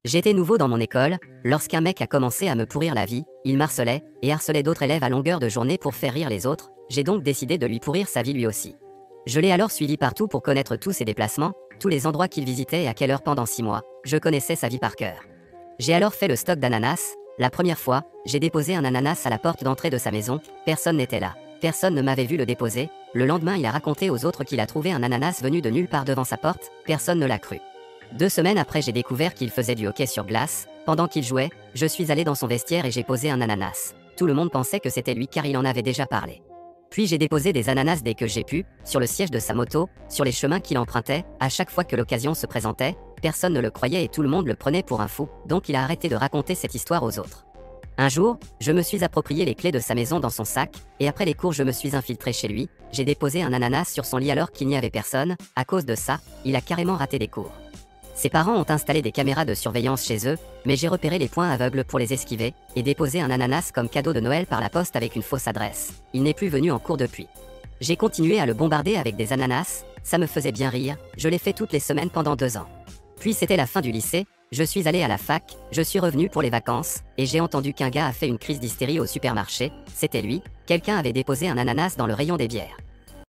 J'étais nouveau dans mon école, lorsqu'un mec a commencé à me pourrir la vie, il m'harcelait, et harcelait d'autres élèves à longueur de journée pour faire rire les autres, j'ai donc décidé de lui pourrir sa vie lui aussi. Je l'ai alors suivi partout pour connaître tous ses déplacements, tous les endroits qu'il visitait et à quelle heure pendant 6 mois, je connaissais sa vie par cœur. J'ai alors fait le stock d'ananas, la première fois, j'ai déposé un ananas à la porte d'entrée de sa maison, personne n'était là. Personne ne m'avait vu le déposer, le lendemain il a raconté aux autres qu'il a trouvé un ananas venu de nulle part devant sa porte, personne ne l'a cru. 2 semaines après j'ai découvert qu'il faisait du hockey sur glace, pendant qu'il jouait, je suis allé dans son vestiaire et j'ai posé un ananas. Tout le monde pensait que c'était lui car il en avait déjà parlé. Puis j'ai déposé des ananas dès que j'ai pu, sur le siège de sa moto, sur les chemins qu'il empruntait, à chaque fois que l'occasion se présentait, personne ne le croyait et tout le monde le prenait pour un fou, donc il a arrêté de raconter cette histoire aux autres. Un jour, je me suis approprié les clés de sa maison dans son sac, et après les cours je me suis infiltré chez lui, j'ai déposé un ananas sur son lit alors qu'il n'y avait personne, à cause de ça, il a carrément raté des cours. Ses parents ont installé des caméras de surveillance chez eux, mais j'ai repéré les points aveugles pour les esquiver, et déposé un ananas comme cadeau de Noël par la poste avec une fausse adresse. Il n'est plus venu en cours depuis. J'ai continué à le bombarder avec des ananas, ça me faisait bien rire, je l'ai fait toutes les semaines pendant 2 ans. Puis c'était la fin du lycée, je suis allé à la fac, je suis revenu pour les vacances, et j'ai entendu qu'un gars a fait une crise d'hystérie au supermarché, c'était lui, quelqu'un avait déposé un ananas dans le rayon des bières.